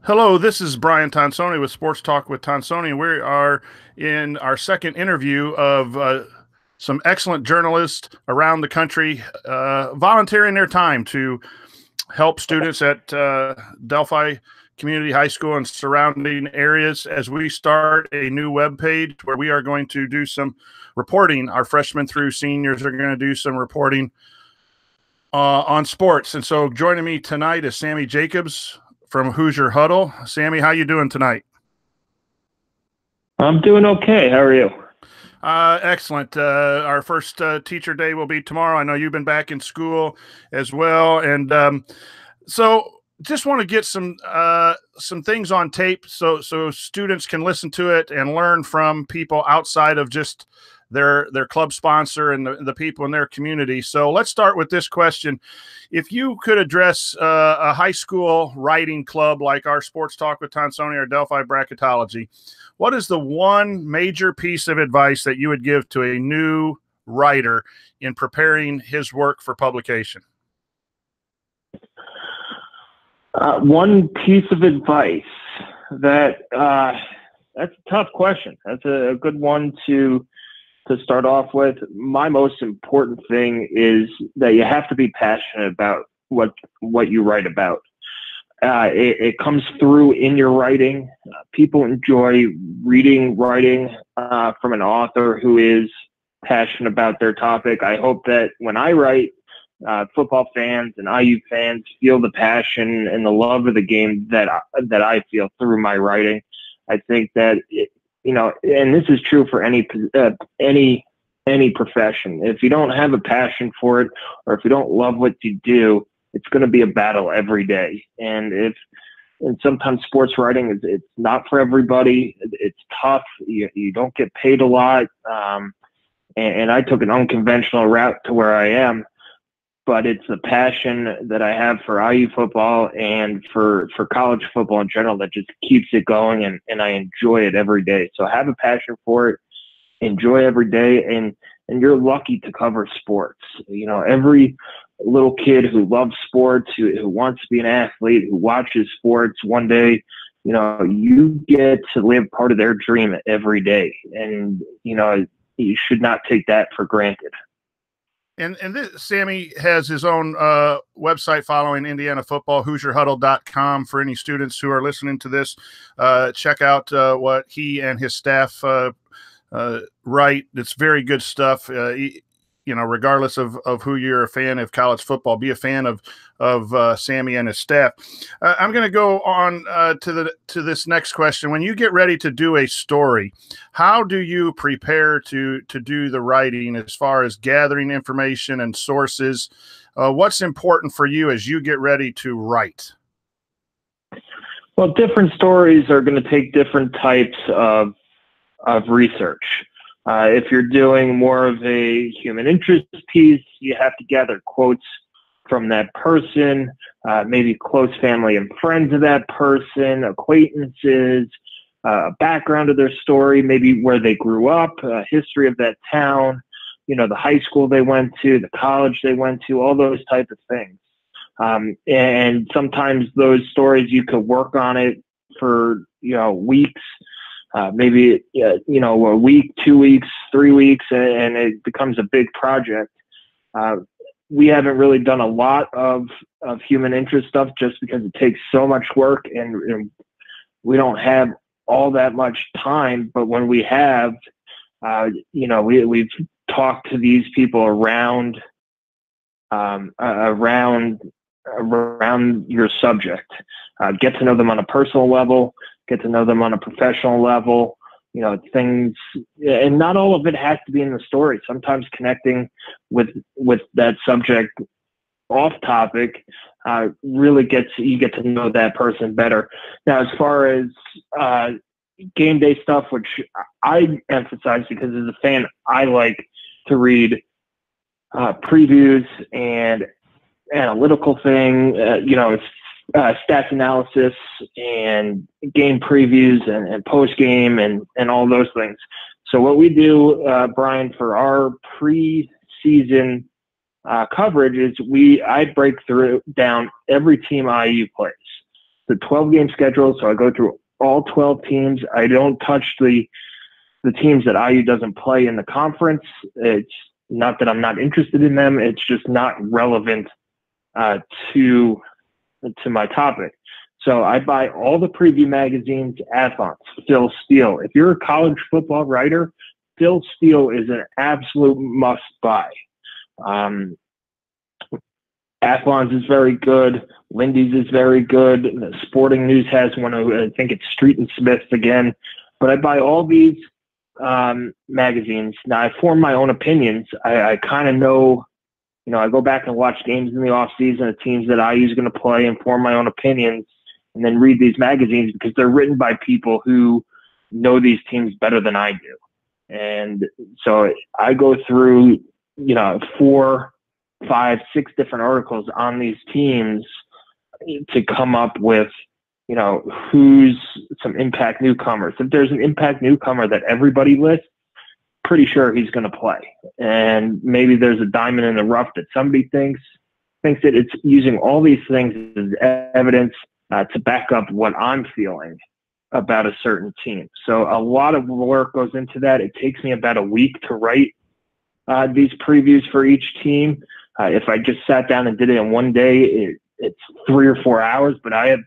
Hello, this is Brian Tonsoni with Sports Talk with Tonsoni, and we are in our second interview of some excellent journalists around the country volunteering their time to help students at Delphi Community High School and surrounding areas as we start a new webpage where we are going to do some reporting. Our freshmen through seniors are going to do some reporting on sports. And so joining me tonight is Sammy Jacobs from Hoosier Huddle. Sammy, how you doing tonight? I'm doing okay. How are you? Excellent. Our first teacher day will be tomorrow. I know you've been back in school as well, and so just want to get some things on tape so students can listen to it and learn from people outside of just their club sponsor and the people in their community. So let's start with this question. If you could address a high school writing club like our Sports Talk with Tonsoni or Delphi Bracketology, what is the one major piece of advice that you would give to a new writer in preparing his work for publication? One piece of advice that's a tough question. That's a good one to start off with. My most important thing is that you have to be passionate about what you write about. It comes through in your writing. People enjoy writing from an author who is passionate about their topic. I hope that when I write, football fans and IU fans feel the passion and the love of the game that I feel through my writing. I think that and this is true for any profession. If you don't have a passion for it, or if you don't love what you do, it's going to be a battle every day. And sometimes sports writing it's not for everybody. It's tough. You don't get paid a lot. And I took an unconventional route to where I am, but it's the passion that I have for IU football and for college football in general that just keeps it going, and I enjoy it every day. So have a passion for it, enjoy every day, and you're lucky to cover sports. Every little kid who loves sports, who wants to be an athlete, who watches sports one day, you get to live part of their dream every day. And, you should not take that for granted. And Sammy has his own website following Indiana football, HoosierHuddle.com. For any students who are listening to this, check out what he and his staff write. It's very good stuff. Regardless of who you're a fan of college football, be a fan of Sammy and his staff. I'm going to go on to this next question. When you get ready to do a story, how do you prepare to do the writing as far as gathering information and sources? What's important for you as you get ready to write? Well, different stories are going to take different types of research. If you're doing more of a human interest piece, you have to gather quotes from that person, maybe close family and friends of that person, acquaintances, background of their story, maybe where they grew up, history of that town, the high school they went to, the college they went to, all those type of things. And sometimes those stories you could work on it for, weeks. Maybe a week, 2 weeks, 3 weeks, and it becomes a big project. We haven't really done a lot of human interest stuff just because it takes so much work, and we don't have all that much time. But when we have, we've talked to these people around your subject, get to know them on a personal level, get to know them on a professional level, things, and not all of it has to be in the story. Sometimes connecting with that subject off topic really you get to know that person better. Now, as far as game day stuff, which I emphasize because as a fan, I like to read previews and analytical thing, stats analysis and game previews and post game and all those things. So what we do, Brian, for our pre-season coverage is I break down every team IU plays. a 12-game schedule, so I go through all 12 teams. I don't touch the teams that IU doesn't play in the conference. It's not that I'm not interested in them. It's just not relevant to my topic. So I buy all the preview magazines, Athlons, Phil Steele. If you're a college football writer, Phil Steele is an absolute must buy. Athlons is very good. Lindy's is very good. The Sporting News has one. I think it's Street and Smith again. But I buy all these magazines. Now, I form my own opinions. I kind of know, I go back and watch games in the off season of teams that IU is going to play and form my own opinions, and then read these magazines because they're written by people who know these teams better than I do. And so I go through, 4, 5, 6 different articles on these teams to come up with, who's some impact newcomers. If there's an impact newcomer that everybody lists, pretty sure he's going to play. And maybe there's a diamond in the rough that somebody thinks that it's using all these things as evidence to back up what I'm feeling about a certain team. So a lot of work goes into that. It takes me about a week to write these previews for each team. If I just sat down and did it in one day, it's 3 or 4 hours, but I have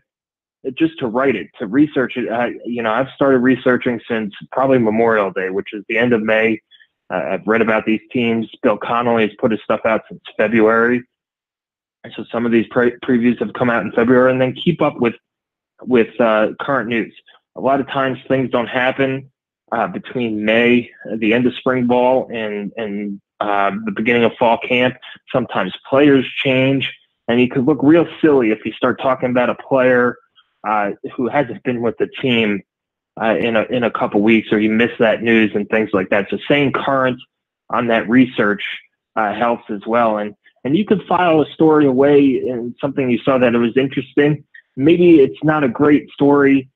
just to write it, to research it. I've started researching since probably Memorial Day, which is the end of May. I've read about these teams. Bill Connolly has put his stuff out since February. And so some of these previews have come out in February, and then keep up with current news. A lot of times things don't happen between May, the end of spring ball, and the beginning of fall camp. Sometimes players change, and you could look real silly if you start talking about a player who hasn't been with the team in a couple weeks, or you miss that news and things like that. So staying current on that research helps as well. And you could file a story away in something you saw that it was interesting. Maybe it's not a great story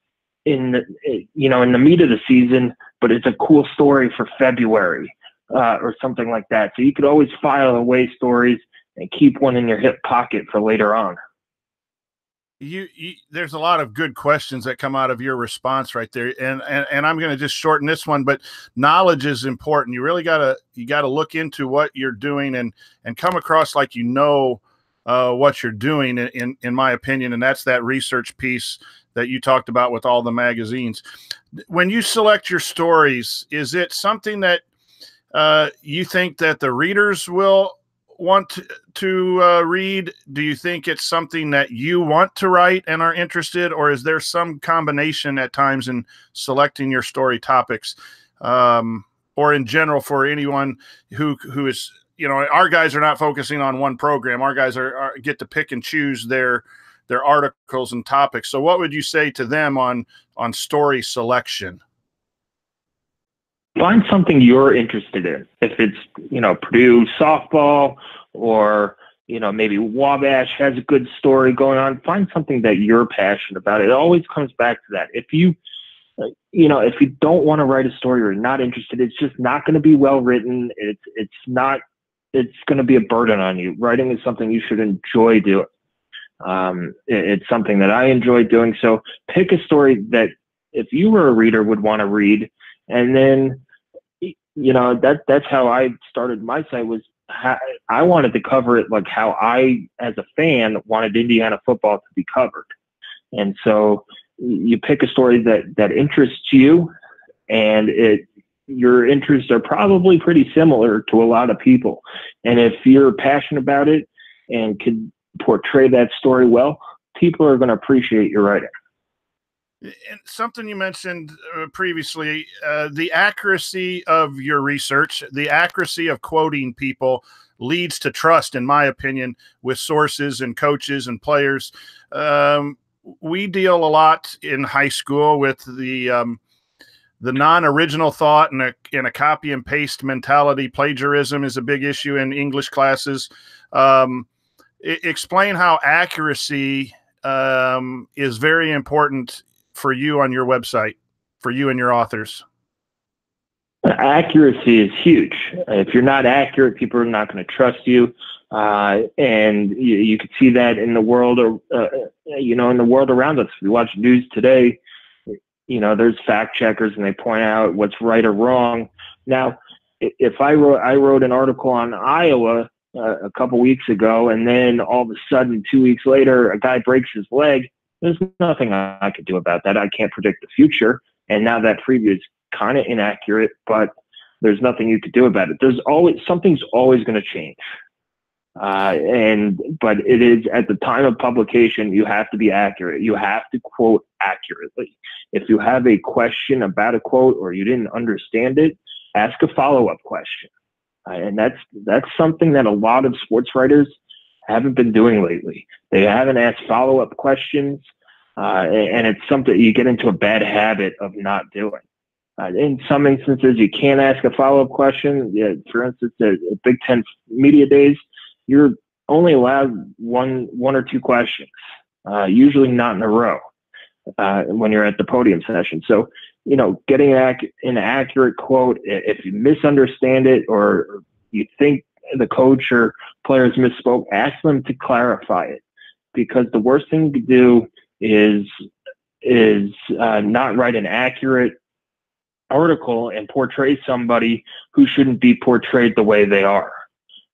in the meat of the season, but it's a cool story for February or something like that. So you could always file away stories and keep one in your hip pocket for later on. There's a lot of good questions that come out of your response right there, and I'm going to just shorten this one, but knowledge is important. You really gotta look into what you're doing and come across like what you're doing, in my opinion, and that's that research piece that you talked about with all the magazines. When you select your stories, is it something that you think that the readers will want to read? Do you think it's something that you want to write and are interested, or is there some combination at times in selecting your story topics, or in general for anyone who is, our guys are not focusing on one program. Our guys get to pick and choose their articles and topics. So what would you say to them on story selection? Find something you're interested in. If it's, Purdue softball, or, maybe Wabash has a good story going on, find something that you're passionate about. It always comes back to that. If you don't want to write a story or you're not interested, it's just not going to be well written. It's going to be a burden on you. Writing is something you should enjoy doing. It's something that I enjoy doing. So pick a story that if you were a reader would want to read. And then, that's how I started my site, was I wanted to cover it like how I, as a fan, wanted Indiana football to be covered. And so you pick a story that interests you, and your interests are probably pretty similar to a lot of people. And if you're passionate about it and can portray that story well, people are going to appreciate your writing. And something you mentioned previously, the accuracy of your research, the accuracy of quoting people leads to trust, in my opinion, with sources and coaches and players. We deal a lot in high school with the non-original thought and a copy and paste mentality. Plagiarism is a big issue in English classes. Explain how accuracy is very important for you on your website, for you and your authors. Accuracy is huge. If you're not accurate, people are not going to trust you. And you can see that in the world, in the world around us. If we watch news today, there's fact checkers and they point out what's right or wrong. Now, if I wrote an article on Iowa a couple weeks ago, and then all of a sudden 2 weeks later, a guy breaks his leg, there's nothing I could do about that. I can't predict the future. And now that preview is kind of inaccurate, but there's nothing you could do about it. Something's always going to change. But it is, at the time of publication, you have to be accurate. You have to quote accurately. If you have a question about a quote or you didn't understand it, ask a follow-up question. And that's something that a lot of sports writers haven't been doing lately. They haven't asked follow-up questions, and it's something you get into a bad habit of not doing. In some instances, you can't ask a follow-up question. For instance, at Big Ten Media Days, you're only allowed one or two questions, usually not in a row, when you're at the podium session. So, getting an accurate quote, if you misunderstand it or you think the coach or players misspoke, ask them to clarify it, because the worst thing to do is not write an accurate article and portray somebody who shouldn't be portrayed the way they are.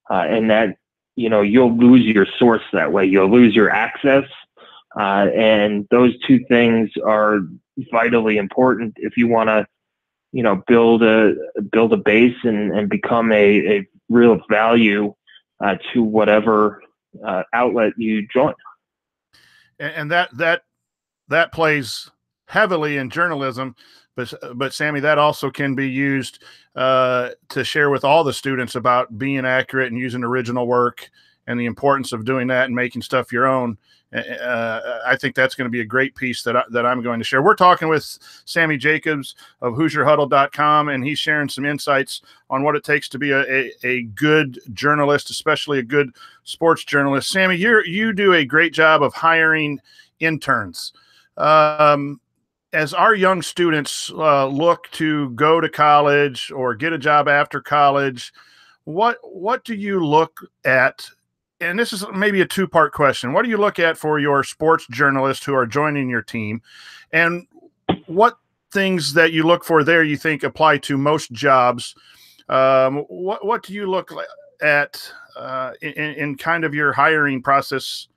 And that, you'll lose your source that way. You'll lose your access. And those two things are vitally important if you want to, build a base and become a real value to whatever outlet you join. And that plays heavily in journalism, but Sammy, that also can be used to share with all the students about being accurate and using original work and the importance of doing that and making stuff your own. I think that's going to be a great piece that I'm going to share. We're talking with Sammy Jacobs of HoosierHuddle.com, and he's sharing some insights on what it takes to be a good journalist, especially a good sports journalist. Sammy, you do a great job of hiring interns. As our young students look to go to college or get a job after college, what do you look at? And this is maybe a two-part question. What do you look at for your sports journalists who are joining your team? And what things that you look for there you think apply to most jobs? What do you look at in kind of your hiring process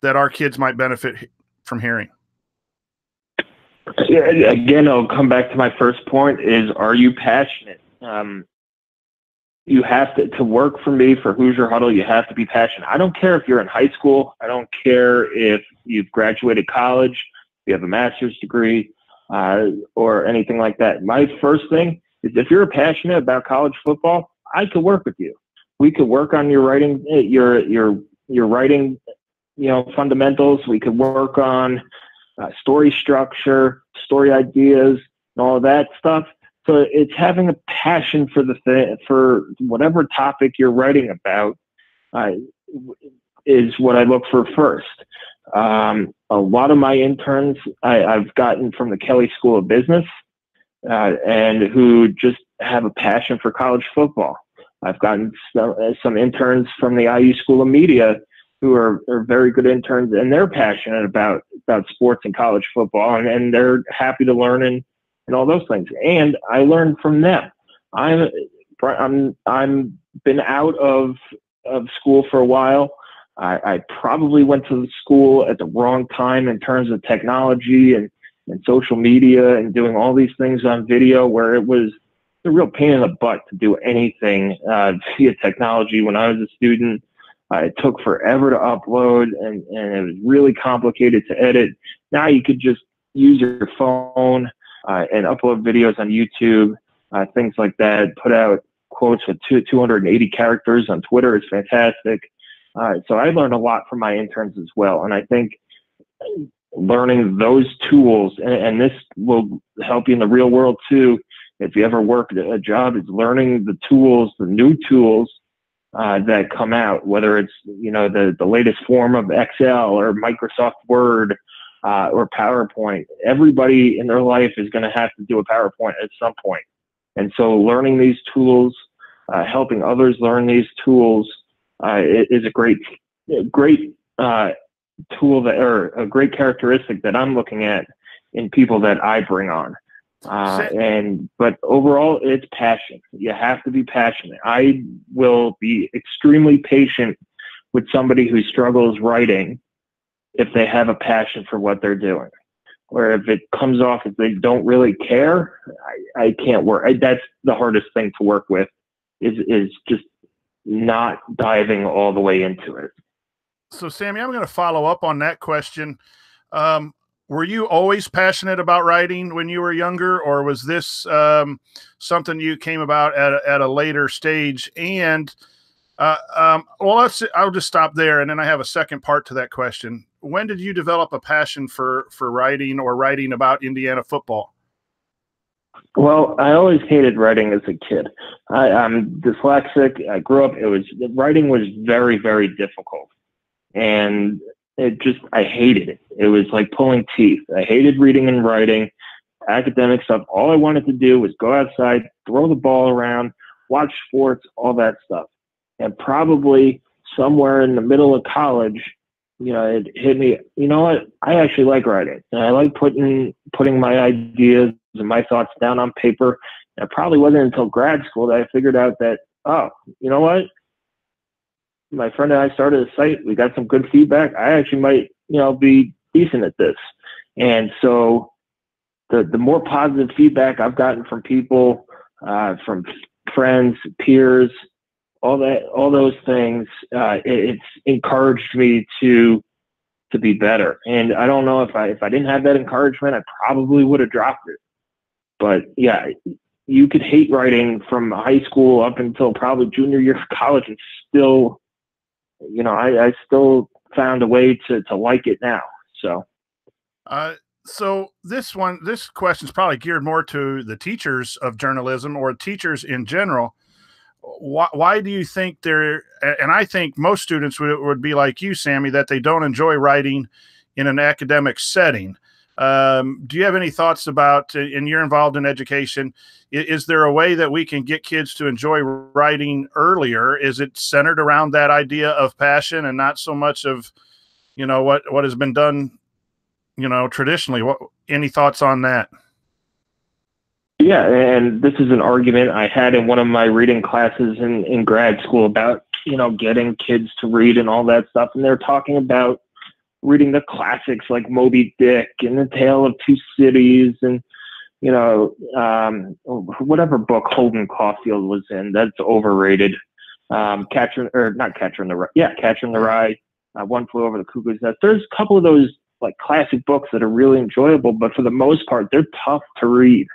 that our kids might benefit from hearing? Yeah, again, I'll come back to my first point is, are you passionate? You have to work for me, for Hoosier Huddle, you have to be passionate. I don't care if you're in high school. I don't care if you've graduated college, if you have a master's degree, or anything like that. My first thing is, if you're passionate about college football, I could work with you. We could work on your writing, your writing, fundamentals. We could work on story structure, story ideas, and all of that stuff. So it's having a passion for whatever topic you're writing about is what I look for first. A lot of my interns I've gotten from the Kelley School of Business, and who just have a passion for college football. I've gotten some interns from the IU School of Media who are very good interns, and they're passionate about sports and college football, and they're happy to learn and all those things. And I learned from them. I'm been out of school for a while. I probably went to school at the wrong time in terms of technology and social media and doing all these things on video, where it was a real pain in the butt to do anything via technology when I was a student. It took forever to upload, and it was really complicated to edit. Now you could just use your phone and upload videos on YouTube, things like that. Put out quotes with 280 characters on Twitter is fantastic. So I learned a lot from my interns as well. And I think learning those tools, and this will help you in the real world too, if you ever work a job, is learning the tools, the new tools that come out, whether it's, the latest form of Excel or Microsoft Word or PowerPoint. Everybody in their life is going to have to do a PowerPoint at some point. And so learning these tools, helping others learn these tools is a great tool that, or a great characteristic that I'm looking at in people that I bring on. But overall, it's passion. You have to be passionate. I will be extremely patient with somebody who struggles writing if they have a passion for what they're doing. Or if it comes off as they don't really care, I can't work. That's the hardest thing to work with, is just not diving all the way into it. So, Sammy, I'm going to follow up on that question. Were you always passionate about writing when you were younger, or was this something you came about at a later stage? And well, I'll just stop there, and then I have a second part to that question. When did you develop a passion for writing or writing about Indiana football? Well, I always hated writing as a kid. I'm dyslexic. I grew up. Writing was very, very difficult, and I hated it. It was like pulling teeth. I hated reading and writing, academic stuff. All I wanted to do was go outside, throw the ball around, watch sports, all that stuff. And probably somewhere in the middle of college, it hit me, you know what? I actually like writing. And I like putting my ideas and my thoughts down on paper. And it probably wasn't until grad school that I figured out that, oh, you know what? My friend and I started a site. We got some good feedback. I actually might, be decent at this. And so the more positive feedback I've gotten from people, from friends, peers, all those things, it's encouraged me to be better. And I don't know if I didn't have that encouragement, I probably would have dropped it. But yeah, you could hate writing from high school up until probably junior year of college, and still, I still found a way to like it now. So, so this question is probably geared more to the teachers of journalism or teachers in general. Why do you think and I think most students would be like you, Sammy, that they don't enjoy writing in an academic setting. Do you have any thoughts about, and you're involved in education, is there a way that we can get kids to enjoy writing earlier? Is it centered around that idea of passion and not so much of, what has been done, traditionally? Any thoughts on that? Yeah, and this is an argument I had in one of my reading classes in grad school about, getting kids to read and all that stuff. And they're talking about reading the classics like Moby Dick and The Tale of Two Cities and, whatever book Holden Caulfield was in, that's overrated. Catcher in the Rye, One Flew Over the Cuckoo's Nest. There's a couple of those like classic books that are really enjoyable, but for the most part, they're tough to read.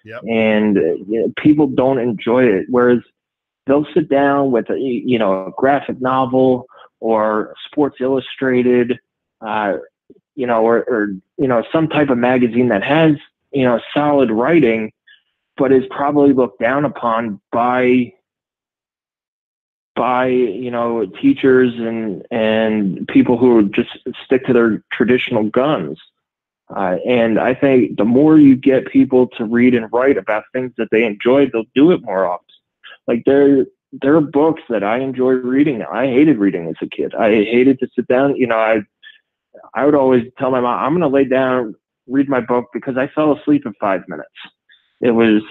Yep. And people don't enjoy it. Whereas they'll sit down with a graphic novel or Sports Illustrated, or some type of magazine that has solid writing, but is probably looked down upon by teachers and people who just stick to their traditional guns. And I think the more you get people to read and write about things that they enjoy, they'll do it more often. Like there are books that I enjoy reading. I hated reading as a kid. I hated to sit down. I would always tell my mom, I'm going to lay down, read my book, because I fell asleep in 5 minutes. It was,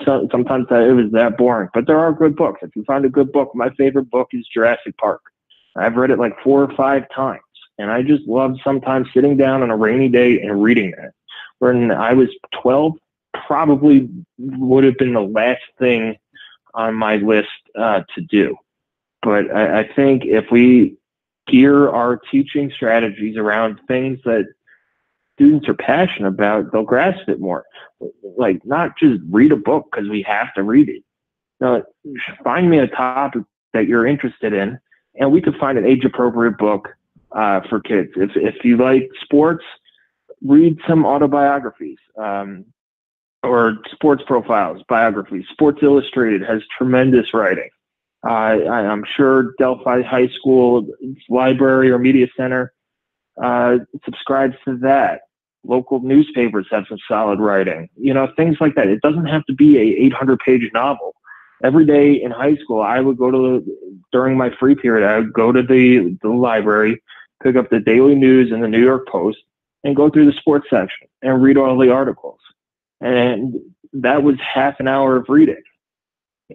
sometimes it was that boring. But there are good books. If you find a good book, my favorite book is Jurassic Park. I've read it like 4 or 5 times. And I just love sometimes sitting down on a rainy day and reading it. When I was 12, probably would have been the last thing on my list to do. But I think if we gear our teaching strategies around things that students are passionate about, they'll grasp it more. Like, not just read a book because we have to read it. Find me a topic that you're interested in, and we could find an age-appropriate book for kids. If you like sports, read some autobiographies or sports profiles, biographies. Sports Illustrated has tremendous writing. I'm sure Delphi High School library or media center subscribes to that. Local newspapers have some solid writing. Things like that. It doesn't have to be a 800-page novel. Every day in high school, I would during my free period, I would go to the library, pick up the Daily News and the New York Post, and go through the sports section and read all the articles. And that was half an hour of reading.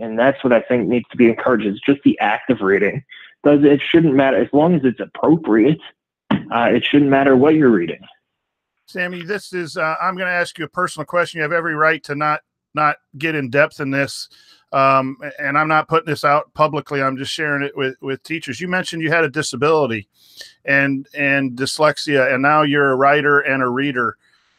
And that's what I think needs to be encouraged, is just the act of reading. It shouldn't matter, as long as it's appropriate, it shouldn't matter what you're reading. Sammy, this is, I'm going to ask you a personal question. You have every right to not get in depth in this. And I'm not putting this out publicly. I'm just sharing it with teachers. You mentioned you had a disability and dyslexia, and now you're a writer and a reader.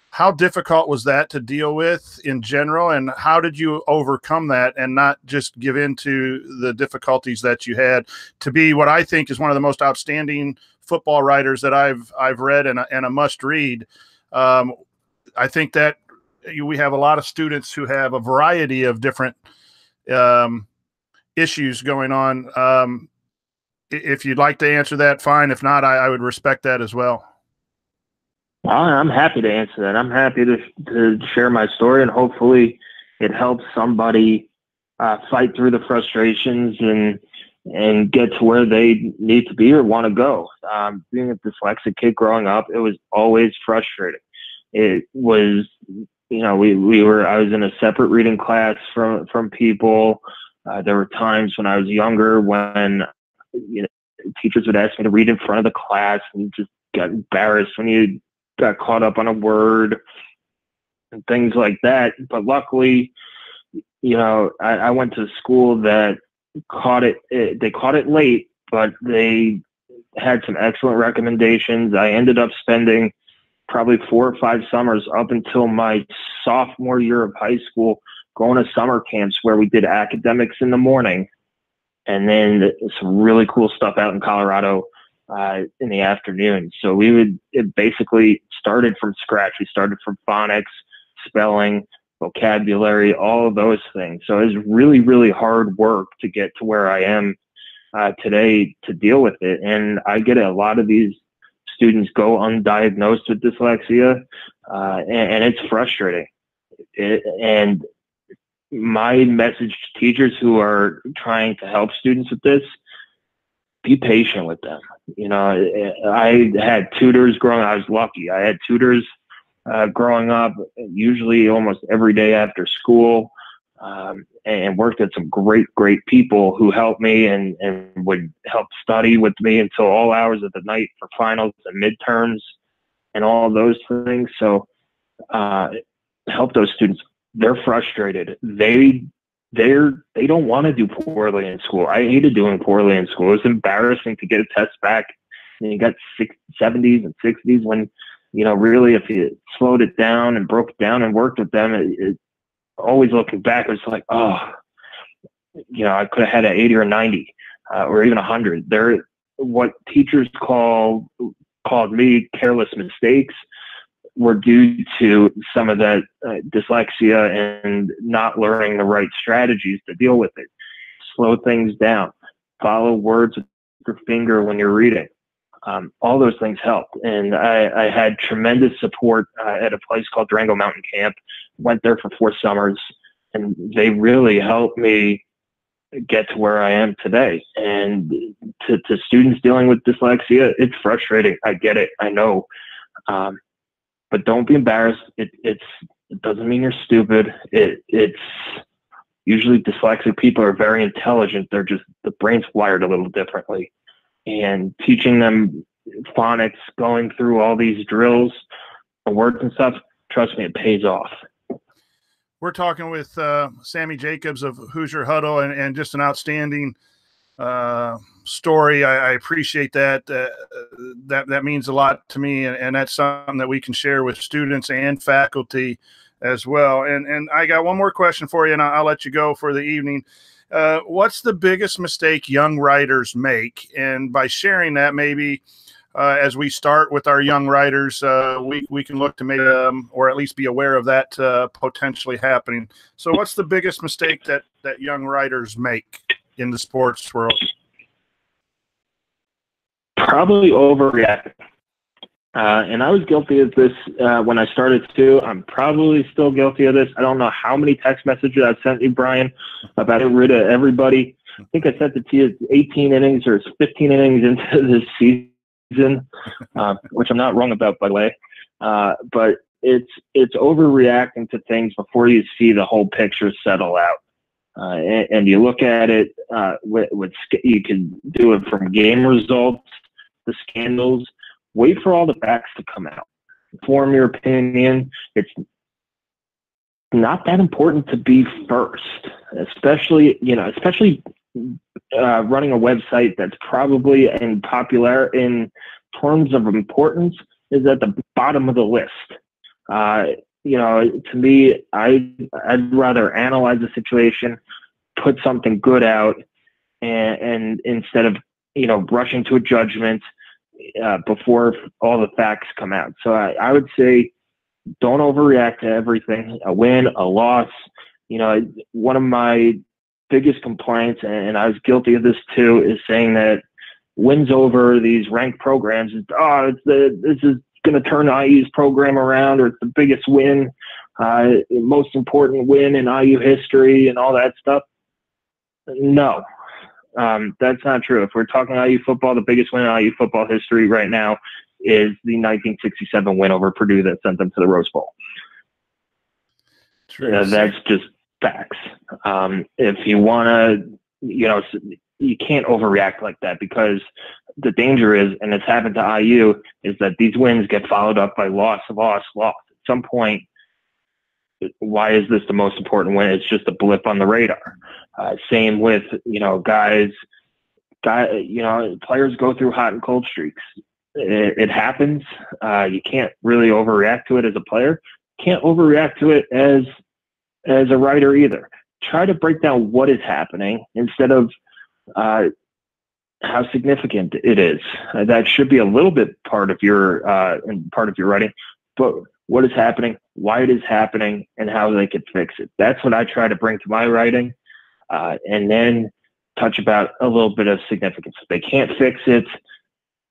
How difficult was that to deal with in general, and how did you overcome that and not just give in to the difficulties that you had to be what I think is one of the most outstanding football writers that I've read and a must read? I think that we have a lot of students who have a variety of different issues going on. If you'd like to answer that, fine. If not, I would respect that as well. I'm happy to answer that. I'm happy to share my story, and hopefully it helps somebody fight through the frustrations and get to where they need to be or want to go. Being a dyslexic kid growing up, it was always frustrating. It was, I was in a separate reading class from people. There were times when I was younger when, teachers would ask me to read in front of the class and just got embarrassed when you got caught up on a word and things like that. But luckily, I went to a school that caught it. They caught it late, but they had some excellent recommendations. I ended up spending probably 4 or 5 summers up until my sophomore year of high school going to summer camps where we did academics in the morning, and then some really cool stuff out in Colorado in the afternoon. So it basically started from scratch. We started from phonics, spelling, vocabulary, all of those things. So it was really, really hard work to get to where I am today to deal with it. And I get a lot of these students go undiagnosed with dyslexia, and it's frustrating. And my message to teachers who are trying to help students with this, be patient with them. I had tutors growing up. I was lucky. I had tutors growing up, usually almost every day after school, and worked with some great people who helped me and would help study with me until all hours of the night for finals and midterms and all those things. So help those students. They're frustrated. They don't want to do poorly in school. I hated doing poorly in school. It was embarrassing to get a test back and you got 70s and 60s when, really if you slowed it down and broke it down and worked with them, it always looking back, it was like, I could have had an 80 or 90 or even 100. They're what teachers called me careless mistakes were due to some of that dyslexia and not learning the right strategies to deal with it. Slow things down. Follow words with your finger when you're reading. All those things helped. And I had tremendous support at a place called Durango Mountain Camp. Went there for 4 summers, and they really helped me get to where I am today. And to students dealing with dyslexia, it's frustrating. I get it. I know. But don't be embarrassed. It doesn't mean you're stupid. It's usually dyslexic people are very intelligent. They're just, the brain's wired a little differently. And teaching them phonics, going through all these drills and words and stuff, trust me, it pays off. We're talking with Sammy Jacobs of Hoosier Huddle, and just an outstanding story. I appreciate that. That means a lot to me, and that's something that we can share with students and faculty as well. And I got one more question for you, and I'll let you go for the evening. What's the biggest mistake young writers make? And by sharing that, maybe as we start with our young writers, we can look to maybe, or at least be aware of that potentially happening. So what's the biggest mistake that young writers make in the sports world? Probably overreacting. And I was guilty of this when I started too. I'm probably still guilty of this. I don't know how many text messages I've sent you, Brian, about getting rid of everybody. I think I sent it to you 18 innings or 15 innings into this season. which I'm not wrong about, by the way. But it's overreacting to things before you see the whole picture settle out. And you look at it, you can do it from game results, the scandals. Wait for all the facts to come out. Form your opinion. It's not that important to be first, especially running a website that's probably in terms of importance is at the bottom of the list. To me, I'd rather analyze the situation, put something good out, and instead of rushing to a judgment before all the facts come out. So I would say don't overreact to everything. A win, a loss. One of my biggest complaints, and I was guilty of this too, is saying that wins over these ranked programs this is going to turn IU's program around, or it's the biggest win, most important win in IU history, and all that stuff. No, that's not true. If we're talking IU football, the biggest win in IU football history right now is the 1967 win over Purdue that sent them to the Rose Bowl. True. That's just facts. If you want to, you can't overreact like that, because the danger is, and it's happened to IU, is that these wins get followed up by loss. At some point, why is this the most important win? It's just a blip on the radar. Same with, players go through hot and cold streaks. It happens. You can't really overreact to it as a player. Can't overreact to it as a writer either. Try to break down what is happening instead of how significant it is. That should be a little bit part of your writing, but what is happening, why it is happening, and how they could fix it. That's what I try to bring to my writing, and then touch about a little bit of significance. If they can't fix it,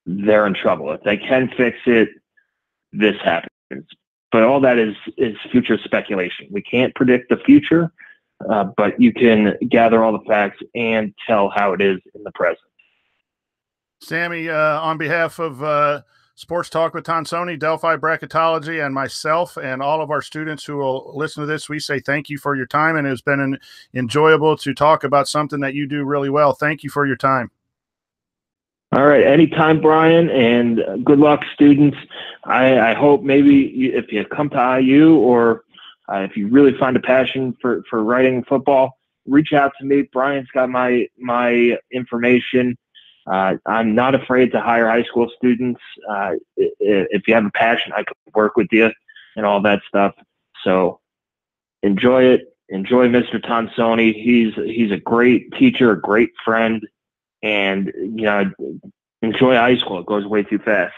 they're in trouble. If they can fix it, this happens. But all that is future speculation. We can't predict the future, but you can gather all the facts and tell how it is in the present. Sammy, on behalf of Sports Talk with Tonsoni, Delphi Bracketology, and myself and all of our students who will listen to this, we say thank you for your time, and it's been enjoyable to talk about something that you do really well. Thank you for your time. All right. Anytime, Brian, and good luck, students. I hope maybe if you come to IU, or if you really find a passion for writing football, reach out to me. Brian's got my information. I'm not afraid to hire high school students. If you have a passion, I can work with you and all that stuff. So enjoy it. Enjoy Mr. Tonsoni. He's a great teacher, a great friend, and enjoy high school. It goes way too fast.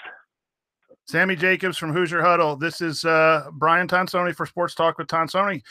Sammy Jacobs from Hoosier Huddle. This is Brian Tonsoni for Sports Talk with Tonsoni.